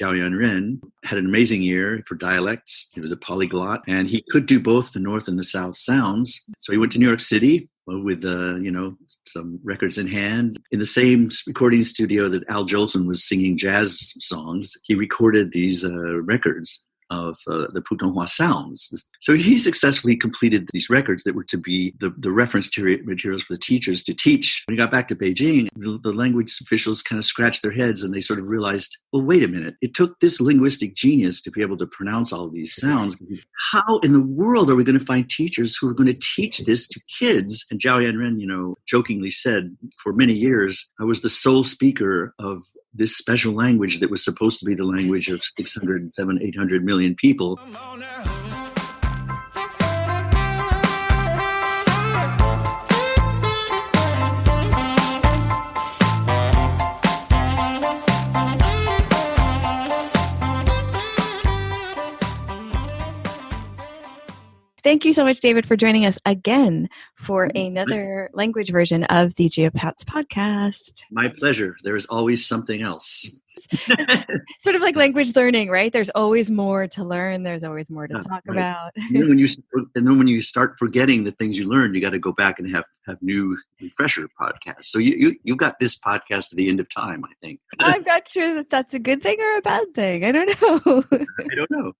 Zhao Yanren, had an amazing ear for dialects. He was a polyglot, and he could do both the North and the South sounds. So he went to New York City with, some records in hand. In the same recording studio that Al Jolson was singing jazz songs, he recorded these records of the Putonghua sounds. So he successfully completed these records that were to be the reference materials for the teachers to teach. When he got back to Beijing, the language officials kind of scratched their heads and they sort of realized, well, wait a minute. It took this linguistic genius to be able to pronounce all of these sounds. How in the world are we going to find teachers who are going to teach this to kids? And Zhao Yanren, jokingly said, for many years, I was the sole speaker of this special language that was supposed to be the language of 600, 700, 800 million people. Thank you so much, David, for joining us again for another language version of the Geopats podcast. My pleasure. There is always something else. Sort of like language learning, right? There's always more to learn. There's always more to talk about. When you start forgetting the things you learned, you got to go back and have new refresher podcasts. So you got this podcast to the end of time, I think. I'm not sure that that's a good thing or a bad thing. I don't know. I don't know.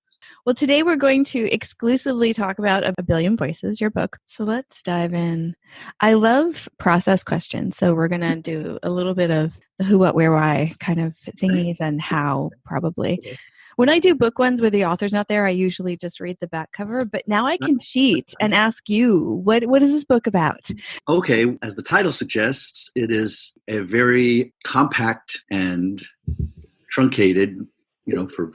Well, today we're going to exclusively talk about A Billion Voices, your book. So let's dive in. I love process questions. So we're going to do a little bit of the who, what, where, why kind of thingies and how, probably. Okay. When I do book ones where the author's not there, I usually just read the back cover. But now I can cheat and ask you, what is this book about? Okay. As the title suggests, it is a very compact and truncated, for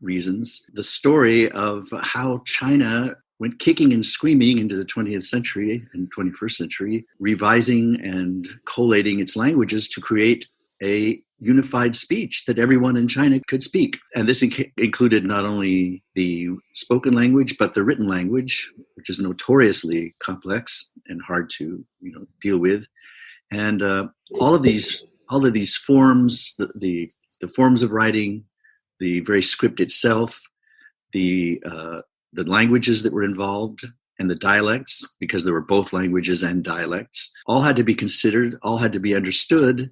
reasons, the story of how China went kicking and screaming into the 20th century and 21st century, revising and collating its languages to create a unified speech that everyone in China could speak. And this included not only the spoken language, but the written language, which is notoriously complex and hard to deal with. And all of these forms, the forms of writing, the very script itself, the languages that were involved, and the dialects, because there were both languages and dialects, all had to be considered, all had to be understood,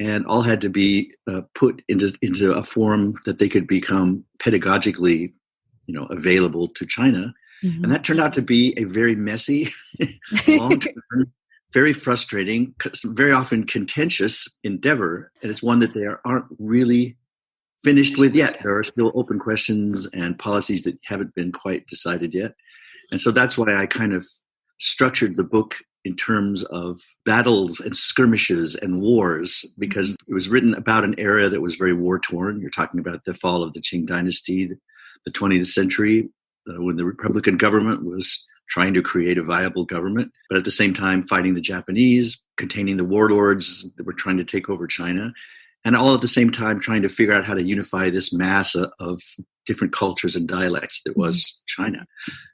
and all had to be put into a form that they could become pedagogically, available to China. Mm-hmm. And that turned out to be a very messy, long-term, very frustrating, very often contentious endeavor. And it's one that they aren't really finished with yet. There are still open questions and policies that haven't been quite decided yet. And so that's why I kind of structured the book in terms of battles and skirmishes and wars, because it was written about an era that was very war-torn. You're talking about the fall of the Qing dynasty, the 20th century, when the Republican government was trying to create a viable government, but at the same time fighting the Japanese, containing the warlords that were trying to take over China, and all at the same time trying to figure out how to unify this mass of different cultures and dialects that was China.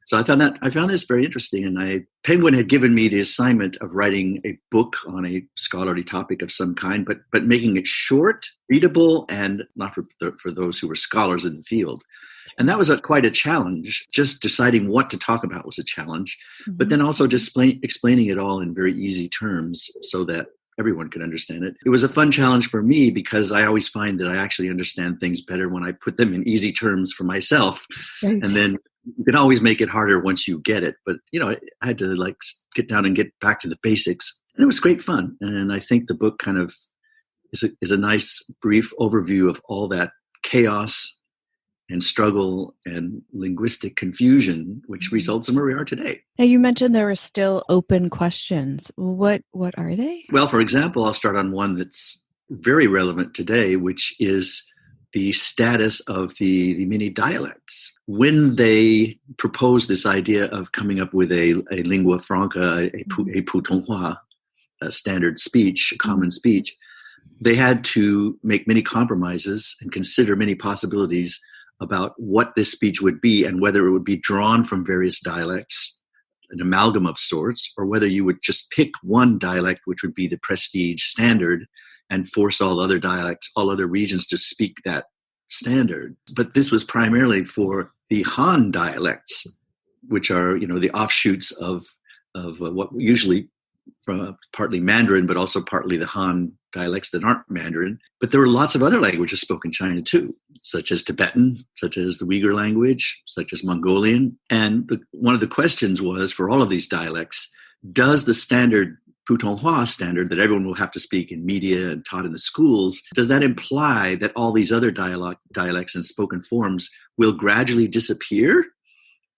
So I found this very interesting, and Penguin had given me the assignment of writing a book on a scholarly topic of some kind, but making it short, readable, and not for those who were scholars in the field. And that was quite a challenge. Just deciding what to talk about was a challenge, but then also just explaining it all in very easy terms so that everyone could understand it. It was a fun challenge for me because I always find that I actually understand things better when I put them in easy terms for myself. Right. And then you can always make it harder once you get it. But, I had to get down and get back to the basics. And it was great fun. And I think the book kind of is a nice brief overview of all that chaos and struggle and linguistic confusion, which results in where we are today. Now, you mentioned there were still open questions. What are they? Well, for example, I'll start on one that's very relevant today, which is the status of the mini dialects. When they proposed this idea of coming up with a lingua franca, a Putonghua, a standard speech, a common speech, they had to make many compromises and consider many possibilities about what this speech would be and whether it would be drawn from various dialects, an amalgam of sorts, or whether you would just pick one dialect, which would be the prestige standard, and force all other dialects, all other regions to speak that standard. But this was primarily for the Han dialects, which are, the offshoots of what usually from partly Mandarin, but also partly the Han dialects that aren't Mandarin. But there were lots of other languages spoken in China too, such as Tibetan, such as the Uyghur language, such as Mongolian. And one of the questions was, for all of these dialects, does the standard Putonghua standard that everyone will have to speak in media and taught in the schools, does that imply that all these other dialects and spoken forms will gradually disappear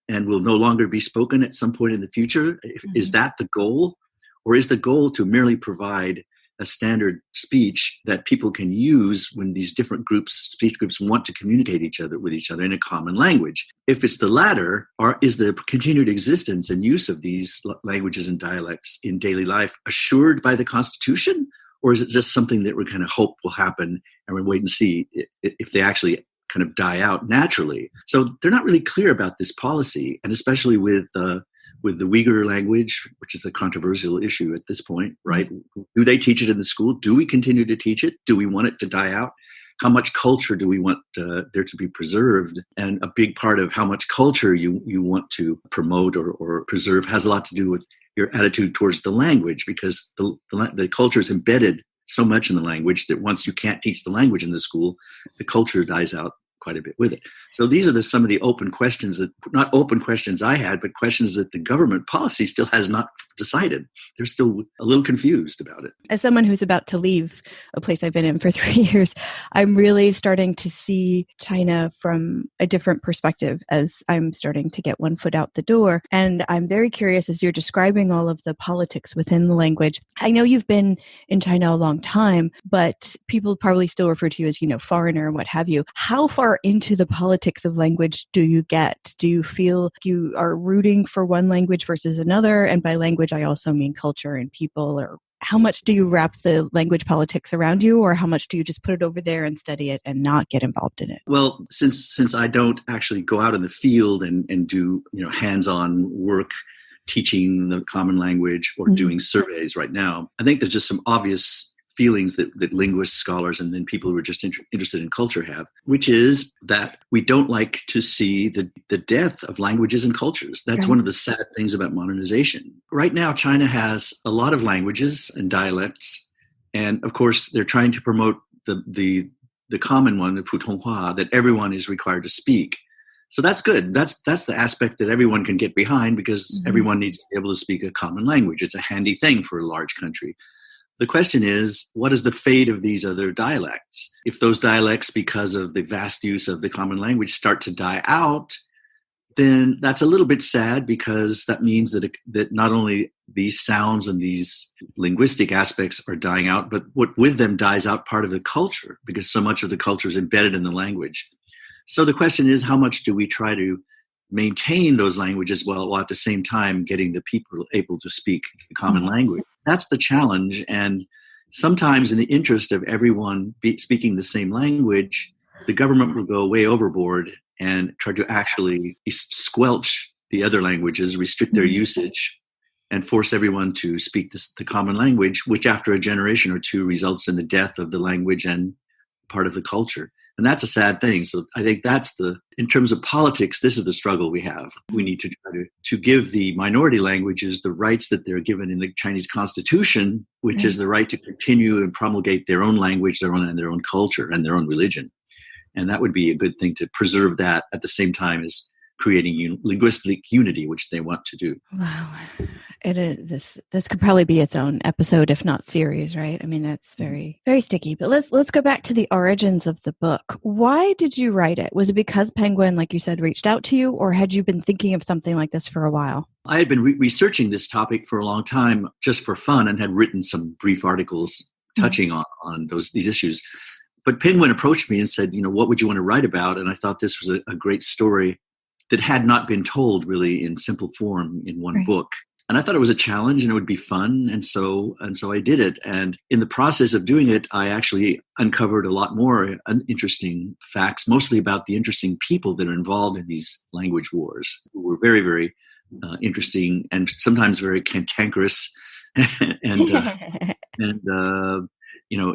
and will no longer be spoken at some point in the future? Is that the goal? Or is the goal to merely provide a standard speech that people can use when these different speech groups want to communicate with each other in a common language? If it's the latter, is the continued existence and use of these languages and dialects in daily life assured by the Constitution? Or is it just something that we kind of hope will happen and we wait and see if they actually kind of die out naturally? So they're not really clear about this policy, and especially with the Uyghur language, which is a controversial issue at this point, right? Do they teach it in the school? Do we continue to teach it? Do we want it to die out? How much culture do we want there to be preserved? And a big part of how much culture you want to promote or preserve has a lot to do with your attitude towards the language, because the culture is embedded so much in the language that once you can't teach the language in the school, the culture dies out quite a bit with it. So these are some of the open questions not open questions I had, but questions that the government policy still has not decided. They're still a little confused about it. As someone who's about to leave a place I've been in for 3 years, I'm really starting to see China from a different perspective as I'm starting to get one foot out the door. And I'm very curious, as you're describing all of the politics within the language. I know you've been in China a long time, but people probably still refer to you as, foreigner and what have you. How far into the politics of language do you get? Do you feel you are rooting for one language versus another? And by language, I also mean culture and people. Or how much do you wrap the language politics around you, or how much do you just put it over there and study it and not get involved in it? Well, since I don't actually go out in the field and do hands-on work teaching the common language or doing surveys right now, I think there's just some obvious feelings that linguists, scholars, and then people who are just interested in culture have, which is that we don't like to see the death of languages and cultures. That's one of the sad things about modernization. Right now, China has a lot of languages and dialects, and of course, they're trying to promote the common one, the Putonghua, that everyone is required to speak. So that's good. That's the aspect that everyone can get behind, because everyone needs to be able to speak a common language. It's a handy thing for a large country. The question is, what is the fate of these other dialects? If those dialects, because of the vast use of the common language, start to die out, then that's a little bit sad, because that means that not only these sounds and these linguistic aspects are dying out, but what with them dies out part of the culture, because so much of the culture is embedded in the language. So the question is, how much do we try to maintain those languages while at the same time getting the people able to speak the common language? That's the challenge. And sometimes in the interest of everyone speaking the same language, the government will go way overboard and try to actually squelch the other languages, restrict their usage, and force everyone to speak the common language, which after a generation or two results in the death of the language and part of the culture. And that's a sad thing. So I think in terms of politics, this is the struggle we have. We need to try to give the minority languages the rights that they're given in the Chinese Constitution, which is the right to continue and promulgate their own language, their own culture, and their own religion. And that would be a good thing, to preserve that at the same time as creating linguistic unity, which they want to do. Wow. It is. This could probably be its own episode, if not series, right? I mean, that's very, very sticky. But let's go back to the origins of the book. Why did you write it? Was it because Penguin, like you said, reached out to you, or had you been thinking of something like this for a while? I had been researching this topic for a long time, just for fun, and had written some brief articles touching on these issues. But Penguin approached me and said, what would you want to write about? And I thought this was a great story that had not been told really in simple form in one book. And I thought it was a challenge and it would be fun. And so I did it. And in the process of doing it, I actually uncovered a lot more interesting facts, mostly about the interesting people that are involved in these language wars, who were very, very interesting and sometimes very cantankerous and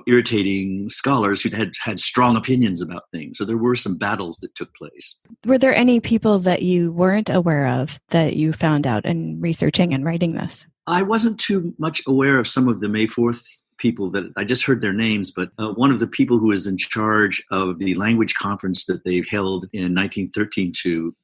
irritating scholars who had strong opinions about things. So there were some battles that took place. Were there any people that you weren't aware of that you found out in researching and writing this? I wasn't too much aware of some of the May 4th people that I just heard their names, but one of the people who was in charge of the language conference that they held in 1913 to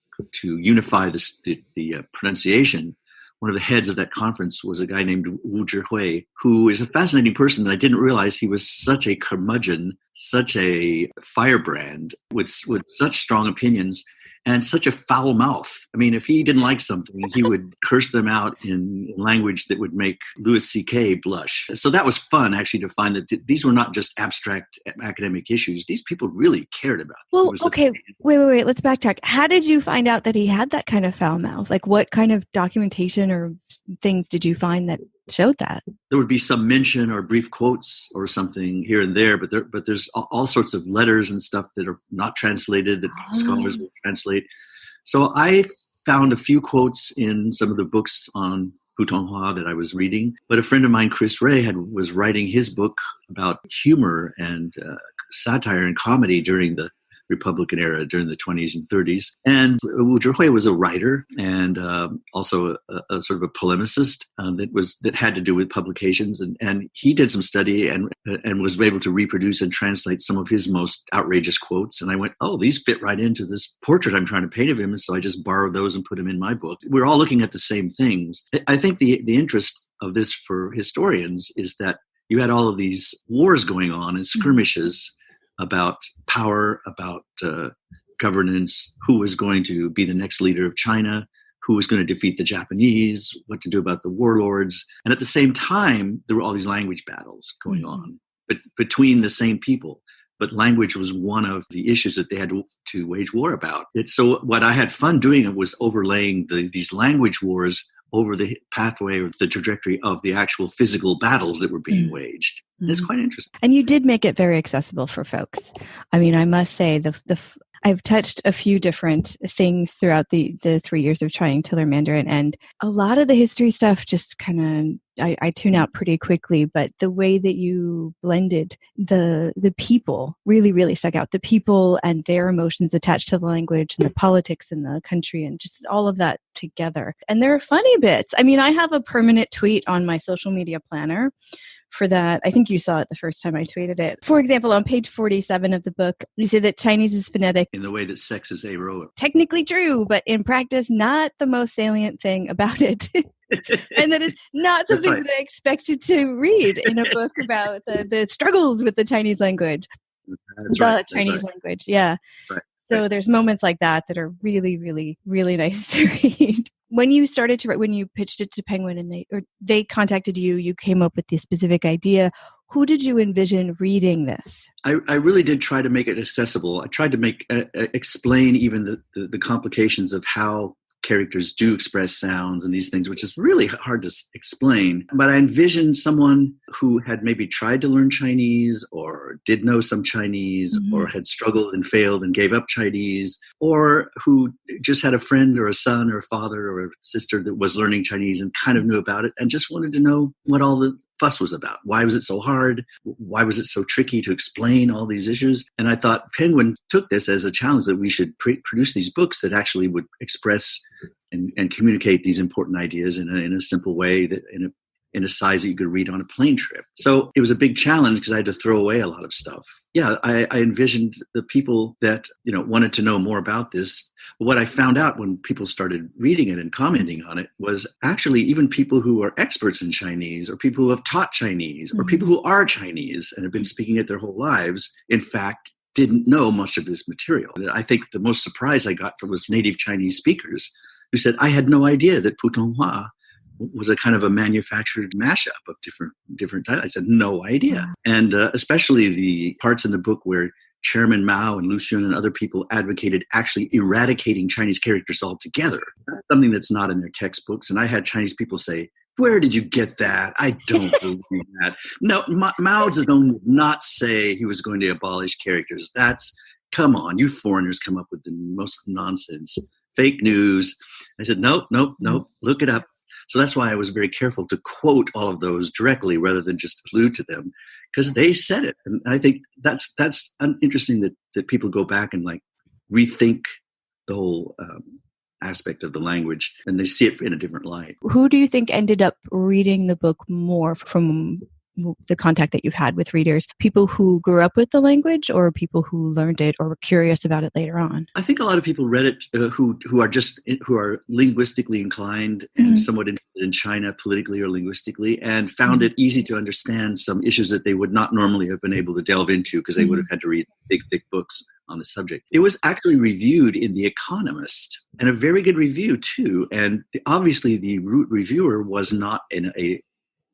unify the pronunciation, one of the heads of that conference was a guy named Wu Zhihui, who is a fascinating person that I didn't realize he was such a curmudgeon, such a firebrand with such strong opinions and such a foul mouth. I mean, if he didn't like something, he would curse them out in language that would make Louis C.K. blush. So that was fun, actually, to find that these were not just abstract academic issues. These people really cared about it. Well, okay, wait. Let's backtrack. How did you find out that he had that kind of foul mouth? Like, what kind of documentation or things did you find that showed that? There would be some mention or brief quotes or something here and there, but there's all sorts of letters and stuff that are not translated that scholars will translate. So I found a few quotes in some of the books on Putonghua that I was reading, but a friend of mine, Chris Ray, was writing his book about humor and satire and comedy during the Republican era, during the 20s and 30s. And Wu Zhihui was a writer and also a sort of a polemicist that had to do with publications. And he did some study and was able to reproduce and translate some of his most outrageous quotes. And I went, oh, these fit right into this portrait I'm trying to paint of him. And so I just borrowed those and put them in my book. We're all looking at the same things. I think the interest of this for historians is that you had all of these wars going on and skirmishes about power, about governance, who was going to be the next leader of China, who was going to defeat the Japanese, what to do about the warlords. And at the same time, there were all these language battles going on, but between the same people. But language was one of the issues that they had to wage war about. So what I had fun doing was overlaying these language wars over the pathway or the trajectory of the actual physical battles that were being waged. It's quite interesting. And you did make it very accessible for folks. I mean, I must say, I've touched a few different things throughout the 3 years of trying to learn Mandarin, and a lot of the history stuff just kind of, I tune out pretty quickly, but the way that you blended the people really, really stuck out. The people and their emotions attached to the language and the politics in the country and just all of that together. And there are funny bits. I mean, I have a permanent tweet on my social media planner for that. I think you saw it the first time I tweeted it. For example, on page 47 of the book, you say that Chinese is phonetic. In the way that sex is aeroic. Technically true, but in practice, not the most salient thing about it. And that is not something that I expected to read in a book about the struggles with the Chinese language. Chinese language, yeah. Right. So there's moments like that are really, really, really nice to read. When you started to write, when you pitched it to Penguin and they contacted you, you came up with the specific idea. Who did you envision reading this? I really did try to make it accessible. I tried to explain even the complications of how characters do express sounds and these things, which is really hard to explain. But I envisioned someone who had maybe tried to learn Chinese or did know some Chinese or had struggled and failed and gave up Chinese, or who just had a friend or a son or a father or a sister that was learning Chinese and kind of knew about it and just wanted to know what all the fuss was about. Why was it so hard? Why was it so tricky to explain all these issues? And I thought Penguin took this as a challenge that we should produce these books that actually would express and communicate these important ideas in a simple way, that in a size that you could read on a plane trip. So it was a big challenge because I had to throw away a lot of stuff. Yeah, I envisioned the people that wanted to know more about this. But what I found out when people started reading it and commenting on it was actually even people who are experts in Chinese or people who have taught Chinese or people who are Chinese and have been speaking it their whole lives, in fact, didn't know much of this material. I think the most surprise I got from was native Chinese speakers who said, I had no idea that Putonghua was a kind of a manufactured mashup of different dialects. I had no idea. And especially the parts in the book where Chairman Mao and Lu Xun and other people advocated actually eradicating Chinese characters altogether, something that's not in their textbooks. And I had Chinese people say, where did you get that? I don't believe that. No, Mao Zedong did not say he was going to abolish characters. Come on, you foreigners come up with the most nonsense, fake news. I said, nope, look it up. So that's why I was very careful to quote all of those directly rather than just allude to them, because they said it. And I think that's interesting that people go back and like rethink the whole aspect of the language, and they see it in a different light. Who do you think ended up reading the book more from the contact that you've had with readers? People who grew up with the language, or people who learned it or were curious about it later on? I think a lot of people read it who are linguistically inclined and somewhat interested in China politically or linguistically, and found it easy to understand some issues that they would not normally have been able to delve into because they would have had to read big, thick books on the subject. It was actually reviewed in The Economist, and a very good review too. And obviously the reviewer was not a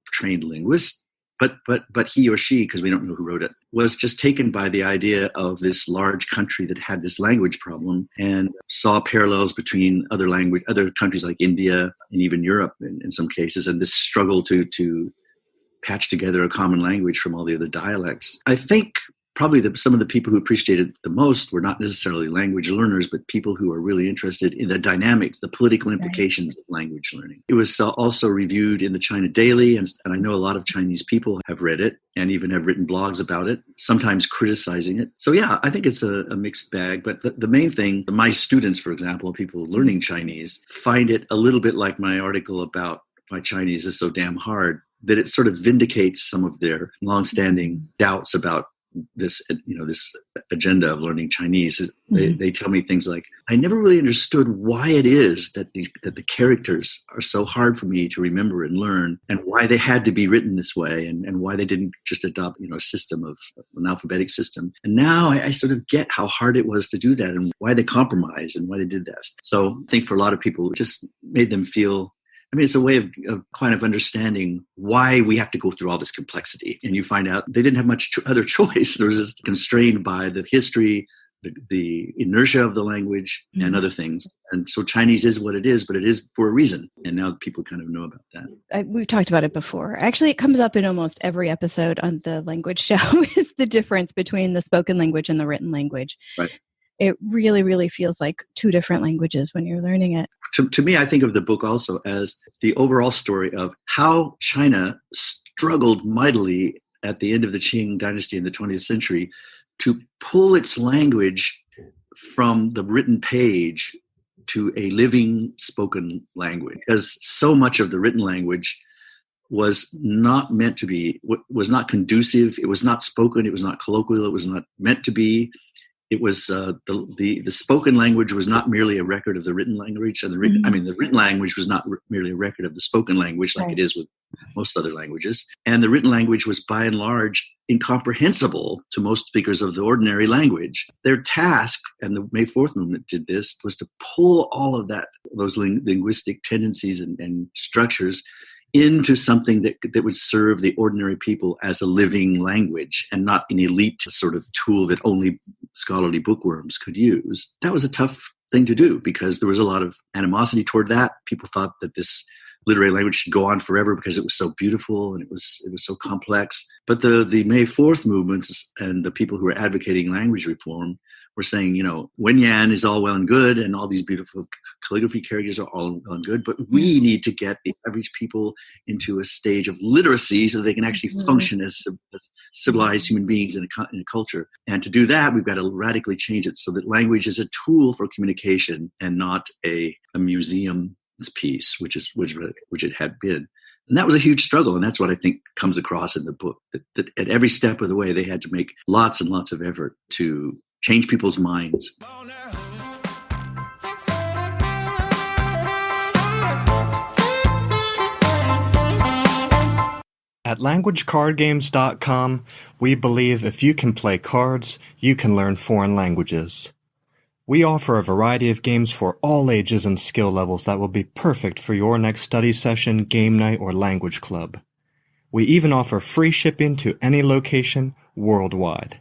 trained linguist, but he or she, because we don't know who wrote it, was just taken by the idea of this large country that had this language problem and saw parallels between other countries like India and even Europe in some cases, and this struggle to patch together a common language from all the other dialects. I think probably some of the people who appreciated it the most were not necessarily language learners, but people who are really interested in the dynamics, the political implications of language learning. It was also reviewed in the China Daily, and I know a lot of Chinese people have read it and even have written blogs about it, sometimes criticizing it. So yeah, I think it's a mixed bag, but the main thing, my students, for example, people learning Chinese, find it a little bit like my article about why Chinese is so damn hard, that it sort of vindicates some of their longstanding doubts about this agenda of learning Chinese. They tell me things like, I never really understood why it is that the characters are so hard for me to remember and learn, and why they had to be written this way, and why they didn't just adopt a system of an alphabetic system. And now I sort of get how hard it was to do that, and why they compromised and why they did that. So I think for a lot of people, it just made them feel, it's a way of kind of understanding why we have to go through all this complexity. And you find out they didn't have much other choice. They were just constrained by the history, the inertia of the language, and other things. And so Chinese is what it is, but it is for a reason. And now people kind of know about that. We've talked about it before. Actually, it comes up in almost every episode on the language show, is the difference between the spoken language and the written language. Right. It really, really feels like two different languages when you're learning it. To me, I think of the book also as the overall story of how China struggled mightily at the end of the Qing dynasty in the 20th century to pull its language from the written page to a living spoken language. Because so much of the written language was not meant to be, was not conducive. It was not spoken. It was not colloquial. It was not meant to be. It was the spoken language was not merely a record of the written language, and the written language was not merely a record of the spoken language, like it is with most other languages. And the written language was, by and large, incomprehensible to most speakers of the ordinary language. Their task, and the May 4th movement did this, was to pull all of those linguistic tendencies and structures into something that would serve the ordinary people as a living language, and not an elite sort of tool that only scholarly bookworms could use. That was a tough thing to do because there was a lot of animosity toward that. People thought that this literary language should go on forever because it was so beautiful and it was so complex. But the May 4th movements and the people who were advocating language reform were saying, Wenyan is all well and good, and all these beautiful calligraphy characters are all well and good, but we need to get the average people into a stage of literacy so they can actually function as civilized human beings in a culture. And to do that, we've got to radically change it so that language is a tool for communication and not a museum piece, which it had been. And that was a huge struggle, and that's what I think comes across in the book, that at every step of the way they had to make lots and lots of effort to change people's minds. At languagecardgames.com, we believe if you can play cards, you can learn foreign languages. We offer a variety of games for all ages and skill levels that will be perfect for your next study session, game night, or language club. We even offer free shipping to any location worldwide.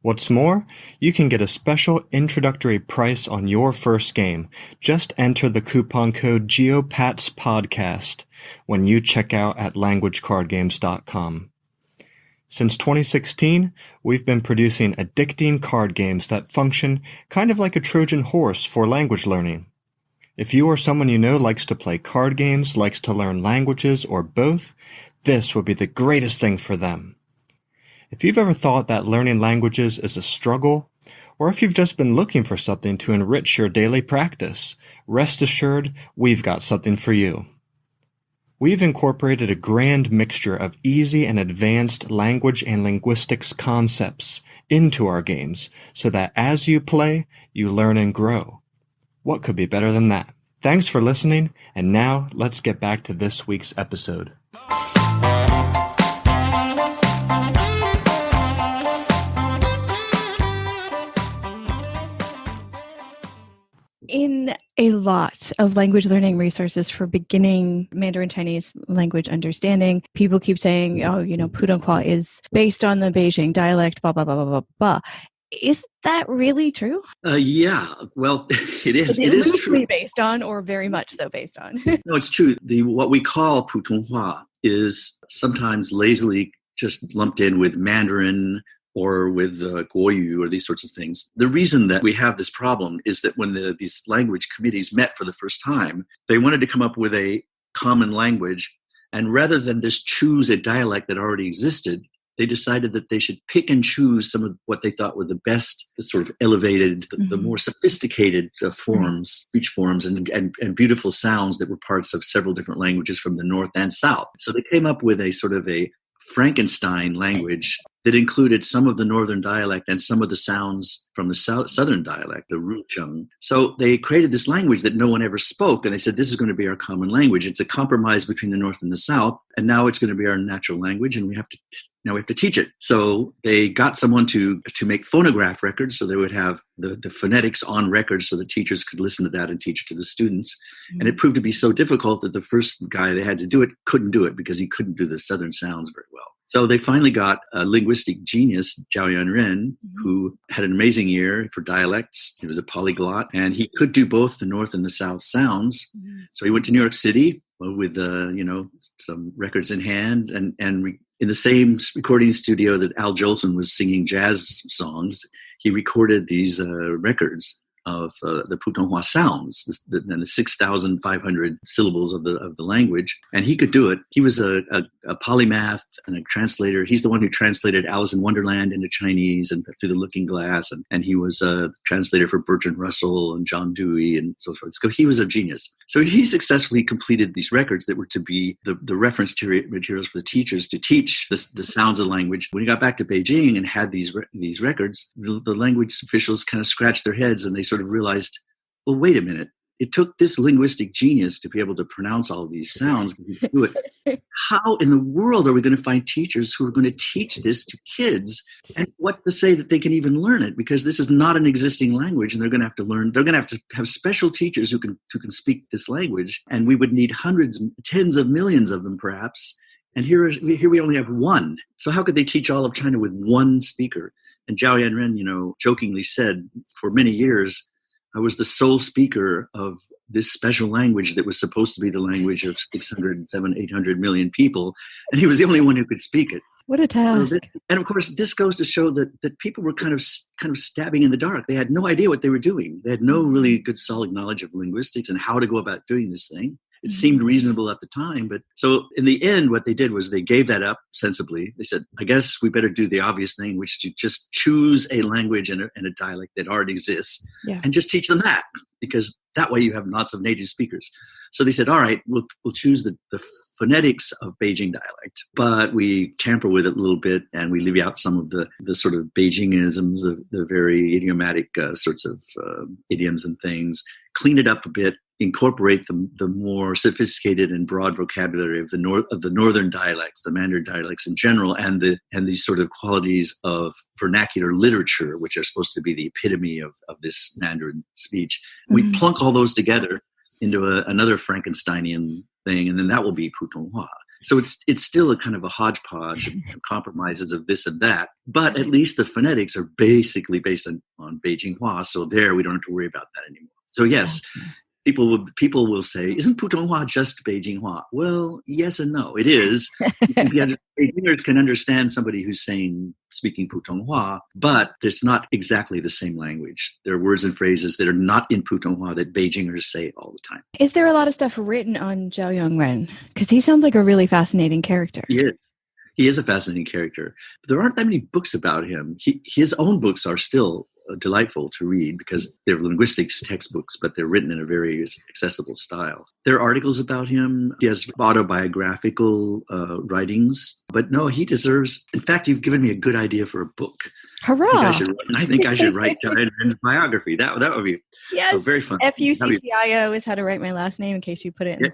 What's more, you can get a special introductory price on your first game. Just enter the coupon code GeoPatsPodcast when you check out at languagecardgames.com. Since 2016, we've been producing addicting card games that function kind of like a Trojan horse for language learning. If you or someone you know likes to play card games, likes to learn languages, or both, this would be the greatest thing for them. If you've ever thought that learning languages is a struggle, or if you've just been looking for something to enrich your daily practice, rest assured we've got something for you. We've incorporated a grand mixture of easy and advanced language and linguistics concepts into our games so that as you play, you learn and grow. What could be better than that? Thanks for listening, and now let's get back to this week's episode. In a lot of language learning resources for beginning Mandarin Chinese language understanding, people keep saying, Putonghua is based on the Beijing dialect, blah, blah, blah, blah, blah, blah. Is that really true? Yeah, well, it is. It is true. Based on, or very much so based on? No, it's true. What we call Putonghua is sometimes lazily just lumped in with Mandarin or with Guoyu or these sorts of things. The reason that we have this problem is that when these language committees met for the first time, they wanted to come up with a common language. And rather than just choose a dialect that already existed, they decided that they should pick and choose some of what they thought were the best, the sort of elevated, the more sophisticated forms, speech forms, and beautiful sounds that were parts of several different languages from the North and South. So they came up with a sort of a Frankenstein language that included some of the northern dialect and some of the sounds from the southern dialect, the Rucheng. So they created this language that no one ever spoke, and they said, this is going to be our common language. It's a compromise between the North and the South, and now it's going to be our natural language, and we have to teach it. So they got someone to make phonograph records, so they would have the phonetics on records so the teachers could listen to that and teach it to the students. And it proved to be so difficult that the first guy they had to do it couldn't do it because he couldn't do the southern sounds very well. So they finally got a linguistic genius, Zhao Yanren, who had an amazing ear for dialects. He was a polyglot, and he could do both the North and the South sounds. So he went to New York City with some records in hand, and in the same recording studio that Al Jolson was singing jazz songs, he recorded these records of the Putonghua sounds, the 6,500 syllables of the language, and he could do it. He was a polymath and a translator. He's the one who translated Alice in Wonderland into Chinese and Through the Looking Glass, and he was a translator for Bertrand Russell and John Dewey and so forth. So he was a genius. So he successfully completed these records that were to be the reference materials for the teachers to teach the sounds of the language. When he got back to Beijing and had these records, the language officials kind of scratched their heads and they sort of realized, well, wait a minute. It took this linguistic genius to be able to pronounce all of these sounds. Do it. How in the world are we going to find teachers who are going to teach this to kids? And what to say that they can even learn it? Because this is not an existing language, and they're going to have to learn. They're going to have special teachers who can speak this language, and we would need hundreds, tens of millions of them, perhaps. And here we only have one. So how could they teach all of China with one speaker? And Zhao Yanren, jokingly said, for many years, I was the sole speaker of this special language that was supposed to be the language of 600, 700, 800 million people. And he was the only one who could speak it. What a task. And of course, this goes to show that people were kind of stabbing in the dark. They had no idea what they were doing. They had no really good solid knowledge of linguistics and how to go about doing this thing. It seemed reasonable at the time. But so in the end, what they did was they gave that up sensibly. They said, I guess we better do the obvious thing, which is to just choose a language and a dialect that already exists and just teach them that, because that way you have lots of native speakers. So they said, all right, we'll choose the phonetics of Beijing dialect, but we tamper with it a little bit and we leave out some of the sort of Beijingisms, the very idiomatic sorts of idioms and things, clean it up a bit, incorporate the more sophisticated and broad vocabulary of the northern dialects, the Mandarin dialects in general, and these sort of qualities of vernacular literature, which are supposed to be the epitome of this Mandarin speech. We plunk all those together into another Frankensteinian thing, and then that will be Putonghua. So it's still a kind of a hodgepodge of compromises of this and that, but at least the phonetics are basically based on Beijing Hua, so there we don't have to worry about that anymore. So yes, people will say, isn't Putonghua just Beijing Hua? Well, yes and no. It is. Beijingers can understand somebody who's speaking Putonghua, but it's not exactly the same language. There are words and phrases that are not in Putonghua that Beijingers say all the time. Is there a lot of stuff written on Zhao Yanren? Because he sounds like a really fascinating character. He is. He is a fascinating character. But there aren't that many books about him. His own books are still delightful to read because they're linguistics textbooks, but they're written in a very accessible style. There are articles about him. He has autobiographical writings, but no, he deserves. In fact, you've given me a good idea for a book. Hurrah! I think I should write Diane's biography. That would be very fun. FUCCIO is how to write my last name in case you put it in.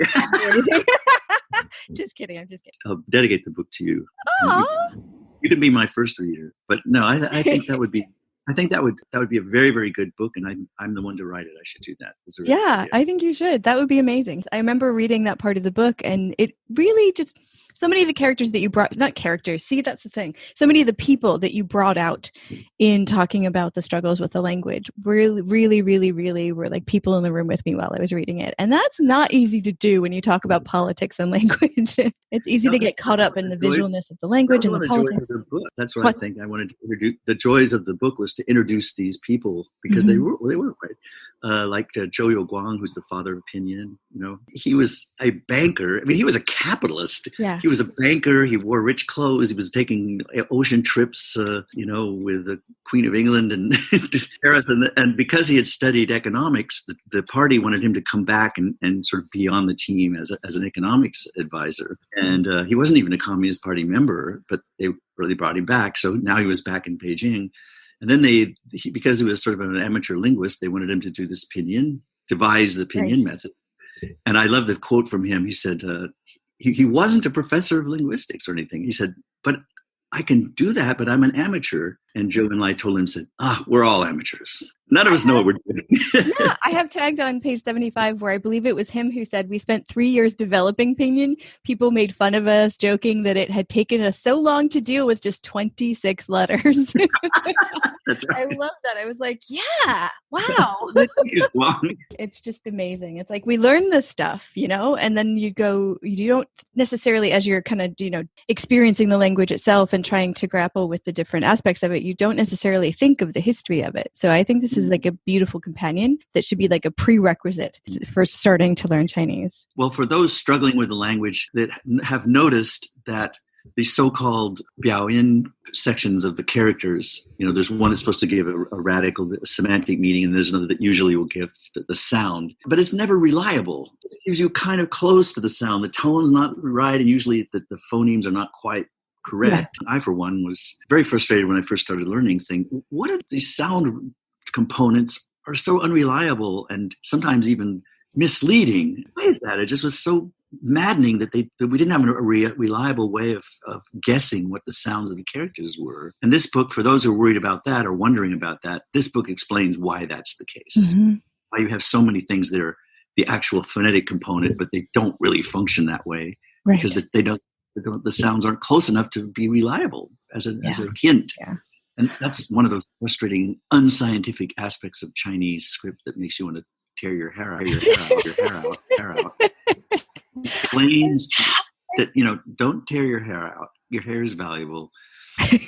Just kidding. I'm just kidding. I'll dedicate the book to you. Aww. You can be my first reader. But no, I think that would be. I think that would be a very, very good book, and I'm the one to write it. I should do that. Yeah, I think you should. That would be amazing. I remember reading that part of the book, and it really just so many of the characters that you brought, not characters, see, that's the thing. So many of the people that you brought out in talking about the struggles with the language really, really, really, really were like people in the room with me while I was reading it. And that's not easy to do when you talk about politics and language. It's easy to get caught up in the visualness of the language and the politics. The book. That's what I think I wanted to introduce. The joys of the book was to introduce these people because they were quite like Zhou Youguang, who's the father of Pinyin. He was a banker. I mean, he was a capitalist. Yeah. He was a banker. He wore rich clothes. He was taking ocean trips, with the Queen of England and Paris. And because he had studied economics, the party wanted him to come back and sort of be on the team as an economics advisor. And he wasn't even a Communist Party member, but they really brought him back. So now he was back in Beijing. And then because he was sort of an amateur linguist, they wanted him to do this Pinyin, devise the Pinyin method. And I love the quote from him. He said, he wasn't a professor of linguistics or anything. He said, but I can do that, but I'm an amateur. And Zhou Enlai told him, we're all amateurs. None of us know what we're doing. Yeah, I have tagged on page 75 where I believe it was him who said, we spent 3 years developing Pinyin. People made fun of us, joking that it had taken us so long to deal with just 26 letters. That's right. I love that. I was like, yeah, wow. It's just amazing. It's like we learn this stuff, and then you don't necessarily, as you're kind of, experiencing the language itself and trying to grapple with the different aspects of it, you don't necessarily think of the history of it. So I think this is like a beautiful companion that should be like a prerequisite for starting to learn Chinese. Well, for those struggling with the language that have noticed that the so-called biaoyin sections of the characters, there's one that's supposed to give a radical semantic meaning, and there's another that usually will give the sound. But it's never reliable. It gives you kind of close to the sound. The tone's not right, and usually the phonemes are not quite correct. Yeah. I, for one, was very frustrated when I first started learning, saying, what are these sound components are so unreliable and sometimes even misleading? Why is that? It just was so maddening that we didn't have a reliable way of guessing what the sounds of the characters were. And this book, for those who are worried about that or wondering about that, this book explains why that's the case. Mm-hmm. Why you have so many things that are the actual phonetic component, but they don't really function that way because the sounds aren't close enough to be reliable as a hint. Yeah. And that's one of the frustrating, unscientific aspects of Chinese script that makes you want to tear your hair out. Explains that, don't tear your hair out. Your hair is valuable.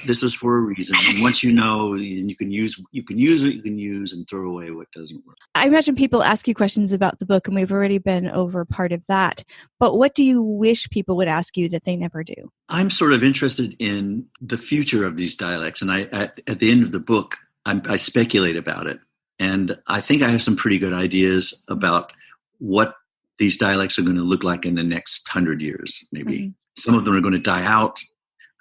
This was for a reason. And once you know, you can use what you can use and throw away what doesn't work. I imagine people ask you questions about the book, and we've already been over part of that. But what do you wish people would ask you that they never do? I'm sort of interested in the future of these dialects. And at the end of the book, I speculate about it. And I think I have some pretty good ideas about what these dialects are going to look like in the next 100 years, maybe. Mm-hmm. Some of them are going to die out.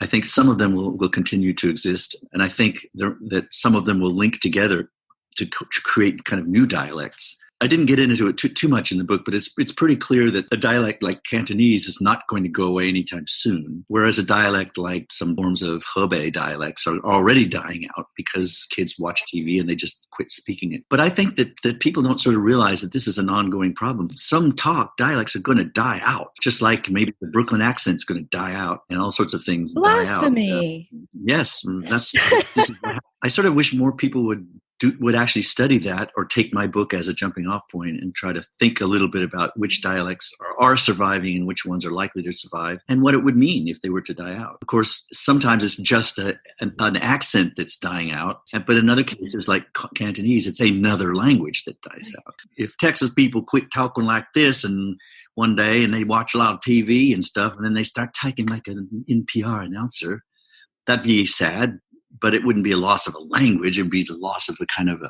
I think some of them will continue to exist. And I think that some of them will link together to create kind of new dialects. I didn't get into it too much in the book, but it's pretty clear that a dialect like Cantonese is not going to go away anytime soon, whereas a dialect like some forms of Hebei dialects are already dying out because kids watch TV and they just quit speaking it. But I think that people don't sort of realize that this is an ongoing problem. Some dialects are going to die out, just like maybe the Brooklyn accent's going to die out and all sorts of things die out. Blasphemy. Yes, I sort of wish more people would would actually study that or take my book as a jumping off point and try to think a little bit about which dialects are surviving and which ones are likely to survive and what it would mean if they were to die out. Of course, sometimes it's just an accent that's dying out, but in other cases, like Cantonese, it's another language that dies out. If Texas people quit talking like this and one day and they watch a lot of TV and stuff, and then they start talking like an NPR announcer, that'd be sad, but it wouldn't be a loss of a language. It'd be the loss of a kind of a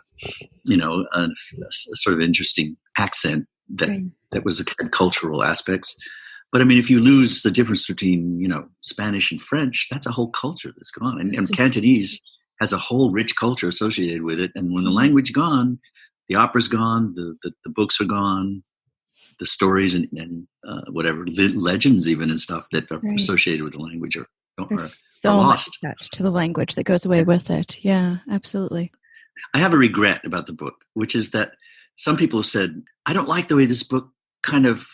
sort of interesting accent that was had cultural aspects. But I mean, if you lose the difference between, Spanish and French, that's a whole culture that's gone. And Cantonese has a whole rich culture associated with it. And when the language gone, the opera's gone, the books are gone, the stories and whatever legends even and stuff that are associated with the language are so lost. Much attached to the language that goes away with it. Yeah, absolutely. I have a regret about the book, which is that some people have said, I don't like the way this book kind of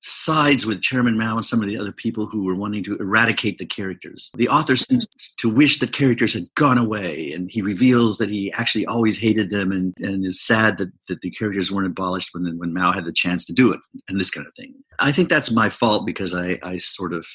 sides with Chairman Mao and some of the other people who were wanting to eradicate the characters. The author seems to wish the characters had gone away, and he reveals that he actually always hated them and is sad that the characters weren't abolished when Mao had the chance to do it, and this kind of thing. I think that's my fault because I sort of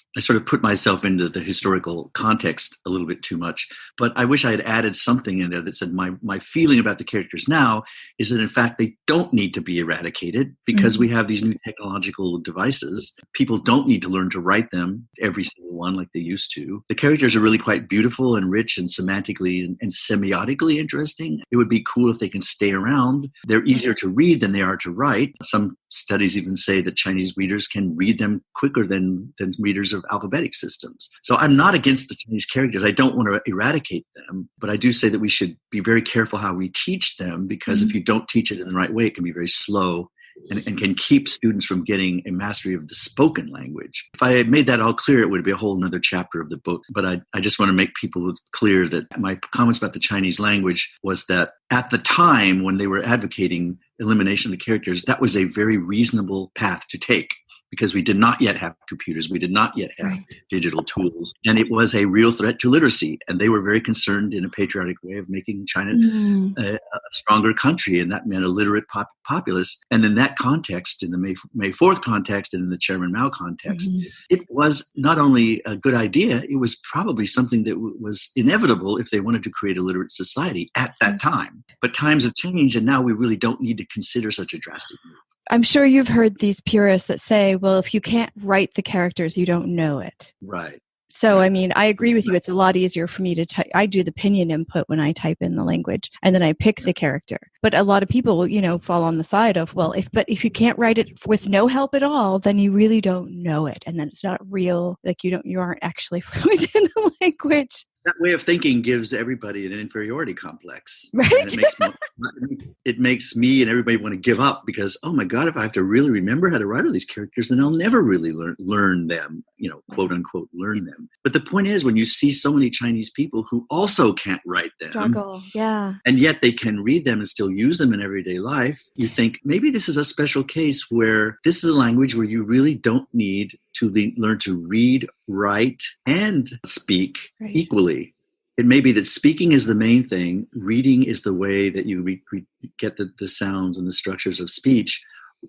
put myself into the historical context a little bit too much. But I wish I had added something in there that said my feeling about the characters now is that in fact they don't need to be eradicated because we have these new technological devices. People don't need to learn to write them, every single one, like they used to. The characters are really quite beautiful and rich and semantically and semiotically interesting. It would be cool if they can stay around. They're easier to read than they are to write. Some studies even say that Chinese readers can read them quicker than readers of alphabetic systems. So I'm not against the Chinese characters. I don't want to eradicate them, but I do say that we should be very careful how we teach them, because if you don't teach it in the right way, it can be very slow and can keep students from getting a mastery of the spoken language. If I had made that all clear, it would be a whole nother chapter of the book. But I just want to make people clear that my comments about the Chinese language was that at the time when they were advocating elimination of the characters, that was a very reasonable path to take, because we did not yet have computers. We did not yet have digital tools. And it was a real threat to literacy. And they were very concerned in a patriotic way of making China a stronger country. And that meant a literate populace. And in that context, in the May 4th context and in the Chairman Mao context, it was not only a good idea, it was probably something that was inevitable if they wanted to create a literate society at that time. But times have changed, and now we really don't need to consider such a drastic move. I'm sure you've heard these purists that say, well, if you can't write the characters, you don't know it. Right. So, I mean, I agree with you. It's a lot easier for me to type. I do the pinyin input when I type in the language, and then I pick the character. But a lot of people, fall on the side of, well, if you can't write it with no help at all, then you really don't know it. And then it's not real. Like you aren't actually fluent in the language. That way of thinking gives everybody an inferiority complex. Right. And it makes me and everybody want to give up because, oh my God, if I have to really remember how to write all these characters, then I'll never really learn them, quote unquote, learn them. But the point is, when you see so many Chinese people who also can't write them, struggle, and yet they can read them and still use them in everyday life, you think maybe this is a special case where this is a language where you really don't need to learn to read, write, and speak equally. It may be that speaking is the main thing. Reading is the way that you get the sounds and the structures of speech.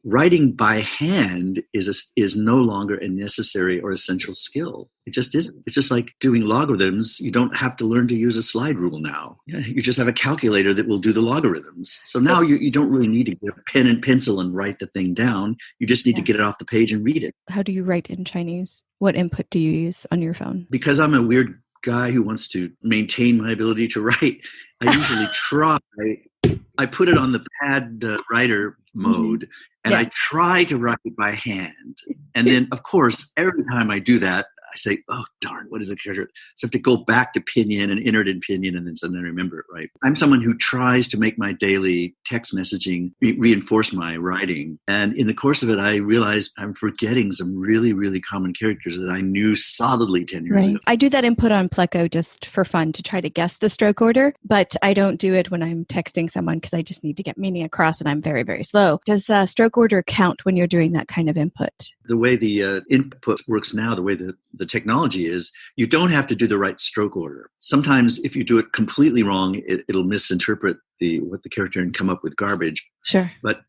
Writing by hand is no longer a necessary or essential skill. It just isn't. It's just like doing logarithms. You don't have to learn to use a slide rule now. You just have a calculator that will do the logarithms. So now you don't really need to get a pen and pencil and write the thing down. You just need to get it off the page and read it. How do you write in Chinese? What input do you use on your phone? Because I'm a weird guy who wants to maintain my ability to write, I usually try. I put it on the pad writer mode, and I try to write it by hand. And then, of course, every time I do that, I say, oh, darn, what is the character? So I have to go back to pinyin and enter it in pinyin and then suddenly remember it right. I'm someone who tries to make my daily text messaging reinforce my writing. And in the course of it, I realized I'm forgetting some really, really common characters that I knew solidly 10 years ago. I do that input on Pleco just for fun to try to guess the stroke order, but I don't do it when I'm texting someone because I just need to get meaning across and I'm very, very slow. Does stroke order count when you're doing that kind of input? The way the input works now, the way the technology is, you don't have to do the right stroke order. Sometimes if you do it completely wrong, it'll misinterpret what the character and come up with garbage. Sure. But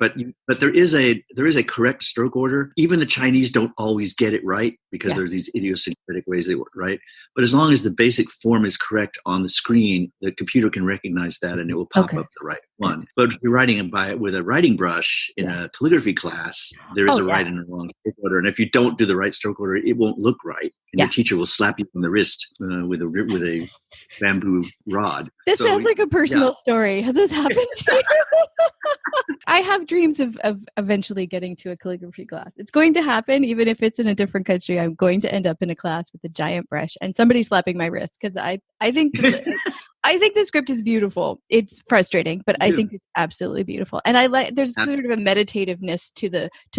there is a correct stroke order. Even the Chinese don't always get it right because there are these idiosyncratic ways they work, right? But as long as the basic form is correct on the screen, the computer can recognize that and it will pop up the right one. But if you're writing with a writing brush in a calligraphy class, there is a right and a wrong stroke order. And if you don't do the right stroke order, it won't look right. And your teacher will slap you on the wrist with a bamboo rod. This sounds like a personal story. Has this happened to you? I have dreams of eventually getting to a calligraphy class. It's going to happen, even if it's in a different country. I'm going to end up in a class with a giant brush and somebody slapping my wrist because I think I think the script is beautiful. It's frustrating, but I think it's absolutely beautiful. And I like there's sort of a meditativeness to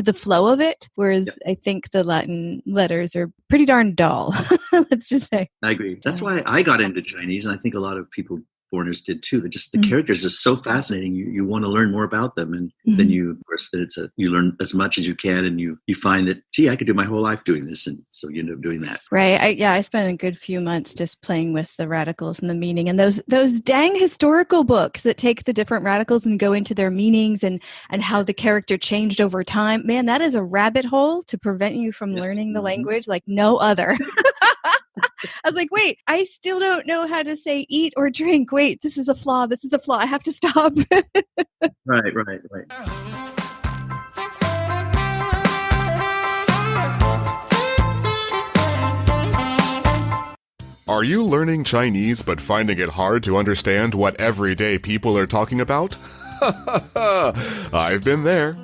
the flow of it, whereas I think the Latin letters are pretty darn dull. Let's just say. I agree. That's why I got into Chinese, and I think a lot of people foreigners did too. That just the characters are so fascinating. You want to learn more about them, and then you, of course, you learn as much as you can, and you find that I could do my whole life doing this, and so you end up doing that. Right. I spent a good few months just playing with the radicals and the meaning, and those dang historical books that take the different radicals and go into their meanings and how the character changed over time. Man, that is a rabbit hole to prevent you from learning the language like no other. I was like, wait, I still don't know how to say eat or drink. Wait, this is a flaw. This is a flaw. I have to stop. Right. Are you learning Chinese but finding it hard to understand what everyday people are talking about? I've been there.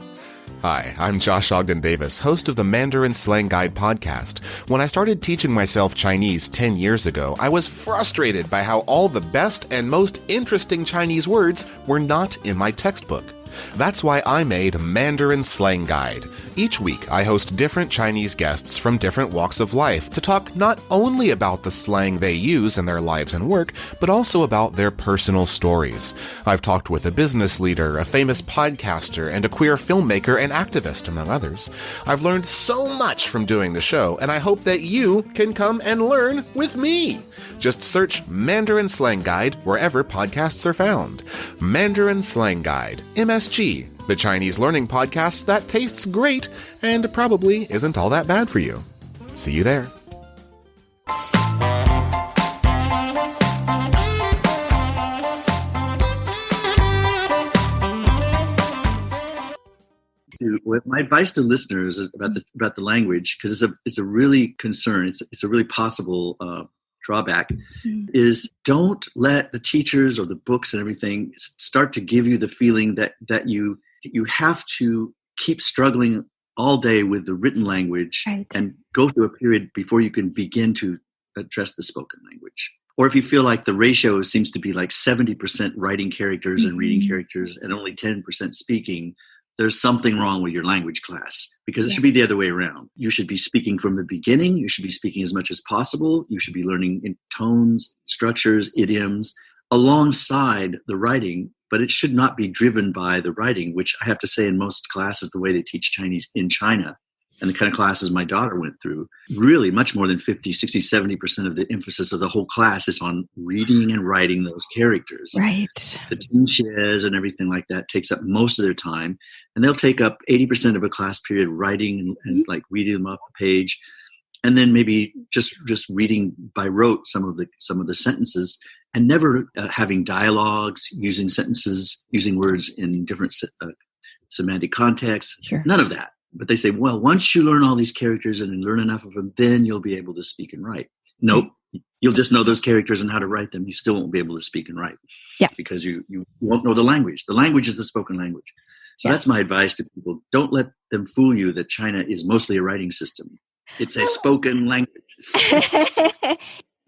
Hi, I'm Josh Ogden Davis, host of the Mandarin Slang Guide podcast. When I started teaching myself Chinese 10 years ago, I was frustrated by how all the best and most interesting Chinese words were not in my textbook. That's why I made Mandarin Slang Guide. Each week, I host different Chinese guests from different walks of life to talk not only about the slang they use in their lives and work, but also about their personal stories. I've talked with a business leader, a famous podcaster, and a queer filmmaker and activist, among others. I've learned so much from doing the show, and I hope that you can come and learn with me. Just search Mandarin Slang Guide wherever podcasts are found. Mandarin Slang Guide, MSG, the Chinese learning podcast that tastes great and probably isn't all that bad for you. See you there. My advice to listeners about the language, because it's a really concern, it's a really possible drawback, is don't let the teachers or the books and everything start to give you the feeling that you have to keep struggling all day with the written language and go through a period before you can begin to address the spoken language. Or if you feel like the ratio seems to be like 70% writing characters and reading characters and only 10% speaking, there's something wrong with your language class, because it should be the other way around. You should be speaking from the beginning. You should be speaking as much as possible. You should be learning in tones, structures, idioms alongside the writing, but it should not be driven by the writing, which I have to say in most classes, the way they teach Chinese in China and the kind of classes my daughter went through, really much more than 50, 60, 70% of the emphasis of the whole class is on reading and writing those characters. Right. The tingshes and everything like that takes up most of their time. And they'll take up 80% of a class period writing and like reading them off the page. And then maybe just reading by rote some of the sentences, and never having dialogues, using sentences, using words in different semantic contexts. Sure. None of that. But they say, well, once you learn all these characters and learn enough of them, then you'll be able to speak and write. Nope. You'll just know those characters and how to write them. You still won't be able to speak and write. Yeah. Because you won't know the language. The language is the spoken language. So that's my advice to people. Don't let them fool you that China is mostly a writing system. It's a spoken language.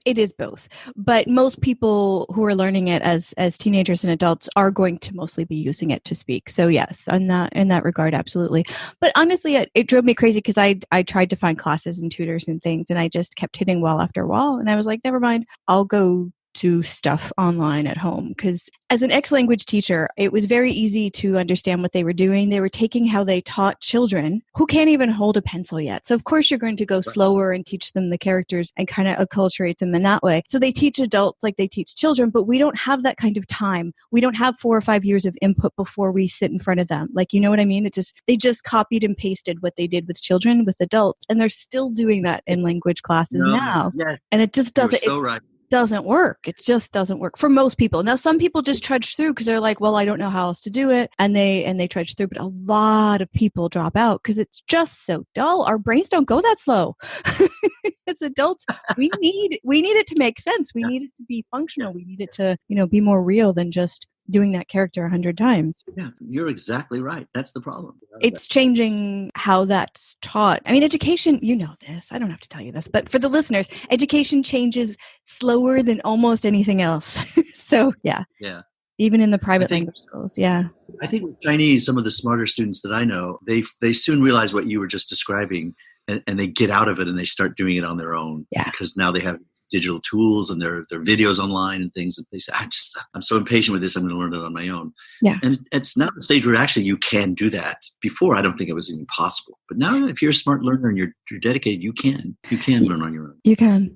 It is both. But most people who are learning it as teenagers and adults are going to mostly be using it to speak. So yes, in that regard, absolutely. But honestly, it drove me crazy because I tried to find classes and tutors and things, and I just kept hitting wall after wall. And I was like, never mind, I'll go do stuff online at home. Because as an X-language teacher, it was very easy to understand what they were doing. They were taking how they taught children who can't even hold a pencil yet. So of course you're going to go slower and teach them the characters and kind of acculturate them in that way. So they teach adults like they teach children, but we don't have that kind of time. We don't have 4 or 5 years of input before we sit in front of them. Like, you know what I mean? They just copied and pasted what they did with children, with adults, and they're still doing that in language classes now. Yes. And it just doesn't. You're so right. Doesn't work. It just doesn't work for most people. Now, some people just trudge through because they're like, well, I don't know how else to do it. And they trudge through. But a lot of people drop out because it's just so dull. Our brains don't go that slow. As adults, we need it to make sense. We need it to be functional. We need it to, be more real than just doing that character 100 times. Yeah, you're exactly right. That's the problem. It's changing how that's taught. I mean, education, you know this. I don't have to tell you this, but for the listeners, education changes slower than almost anything else. So, yeah. Yeah. Even in the private language schools, yeah. I think with Chinese, some of the smarter students that I know, they soon realize what you were just describing, and they get out of it and they start doing it on their own. Yeah. Because now they have digital tools and their videos online and things. And they say, I'm so impatient with this, I'm going to learn it on my own. Yeah. And it's now the stage where actually you can do that. Before, I don't think it was even possible. But now if you're a smart learner and you're dedicated, you can learn on your own. You can.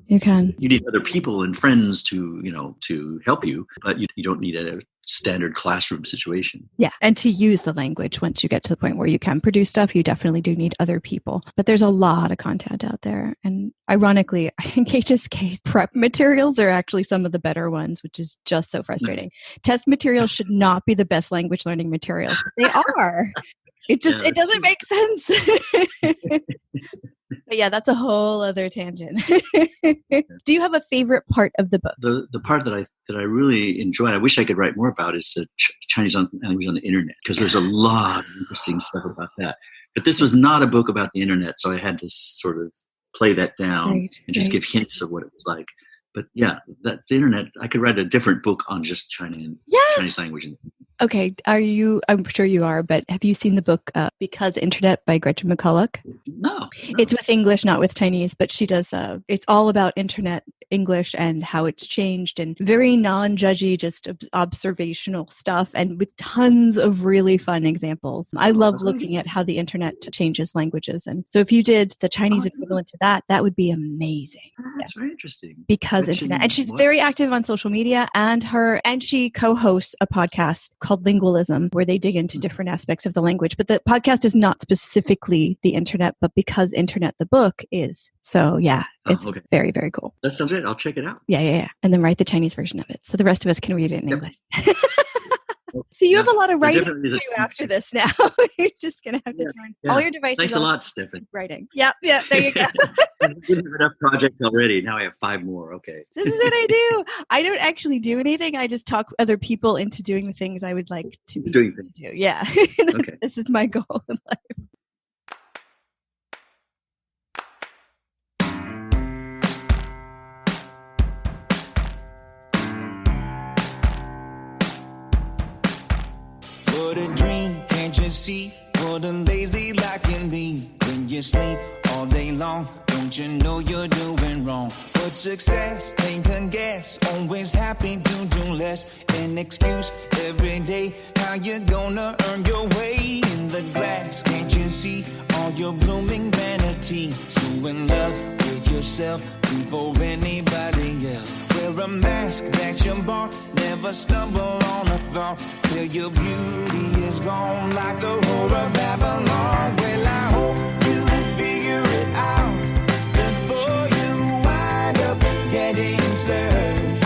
You need other people and friends to help you, but you don't need a standard classroom situation. Yeah. And to use the language, once you get to the point where you can produce stuff, you definitely do need other people. But there's a lot of content out there. And ironically, I think HSK prep materials are actually some of the better ones, which is just so frustrating. Test materials should not be the best language learning materials. They are. It doesn't make sense. But yeah, that's a whole other tangent. Do you have a favorite part of the book? The part that I really enjoy, and I wish I could write more about, is the Chinese language on the internet, because there's a lot of interesting stuff about that. But this was not a book about the internet, so I had to sort of play that down and just give hints of what it was like. But yeah, the internet, I could write a different book on just Chinese language. Okay, I'm sure you are, but have you seen the book Because Internet by Gretchen McCulloch? No. It's with English, not with Chinese, but she does, it's all about internet English and how it's changed, and very non-judgy, just observational stuff, and with tons of really fun examples. I love looking at how the internet changes languages. And so if you did the Chinese equivalent to that would be amazing. That's very interesting. Because internet. And she's very active on social media, and she co-hosts a podcast called Lingualism, where they dig into different aspects of the language. But the podcast is not specifically the internet, but Because Internet, the book is. So yeah, it's very, very cool. That sounds great. I'll check it out. Yeah. And then write the Chinese version of it, so the rest of us can read it in English. So you have a lot of writing to do after this now. You're just going to have to turn all your devices. Thanks a lot, Stefan. Writing. Yep. There you go. I have enough projects already. Now I have 5 more. Okay. This is what I do. I don't actually do anything. I just talk other people into doing the things I would like to be able to do. Yeah. Okay. This is my goal in life. What a dream, can't you see what a lazy life can be? When you sleep all day long, don't you know you're doing wrong? But success, take a guess, always happy to do less. An excuse every day, how you gonna earn your way in the glass? Can't you see all your blooming vanity? So in love with yourself before anybody else. Wear a mask that you bought, never stumble on a thought, till your beauty is gone like the whore of Babylon. Well, I hope you figure it out before you wind up getting served.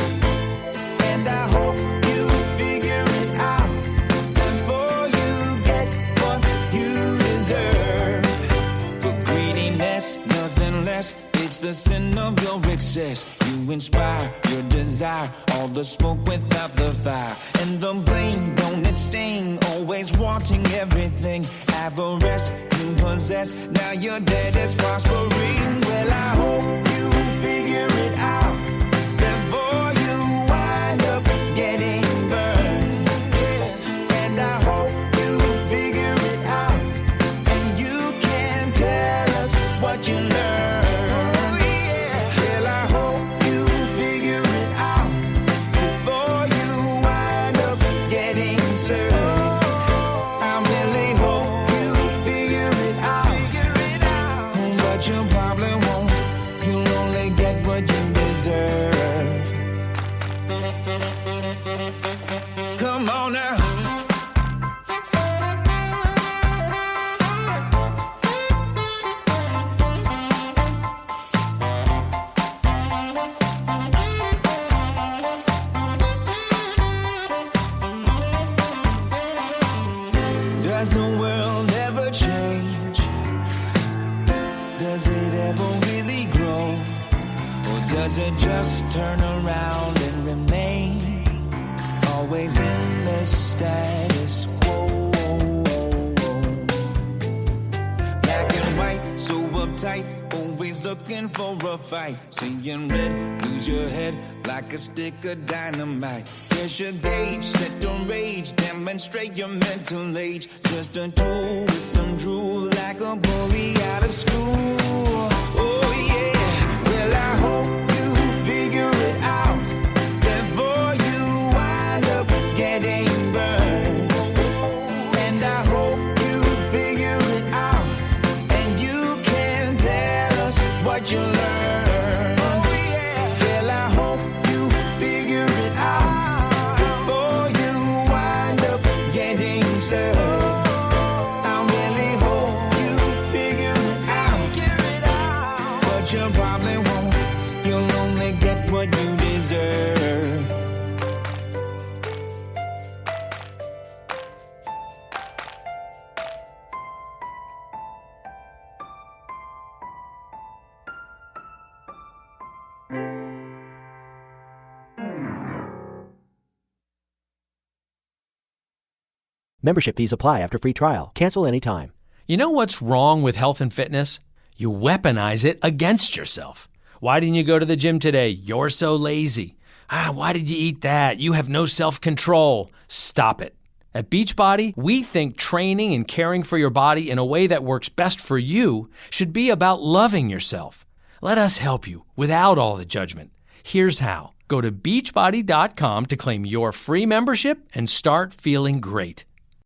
And I hope you figure it out before you get what you deserve. For greediness, nothing less, it's the sin of your excess. You inspire your desire, all the smoke without the fire. And the blame, don't it sting? Always wanting everything. Avarice you possess, now your debt is prospering. Well, I hope you figure it out before you wind up getting burned. And I hope you figure it out, and you can tell us what you learned. Well, I hope you figure it out the world ever change? Does it ever really grow? Or does it just turn around and remain always in the status quo? Black and white, so uptight, always looking for a fight. Seeing red, lose your head like a stick of dynamite. Here's your gauge, set to rage, demonstrate your mental age. Just a tool with some drool, like a bully out of school. Oh yeah, well I hope you figure it out before you wind up getting burned. And I hope you figure it out, and you can tell us what you learned. Well, I hope you figure it out before you wind up getting served. I really hope you figure it out, but you probably won't. You'll only get what you deserve. Membership fees apply after free trial. Cancel anytime. You know what's wrong with health and fitness? You weaponize it against yourself. Why didn't you go to the gym today? You're so lazy. Why did you eat that? You have no self-control. Stop it. At Beachbody, we think training and caring for your body in a way that works best for you should be about loving yourself. Let us help you without all the judgment. Here's how. Go to beachbody.com to claim your free membership and start feeling great.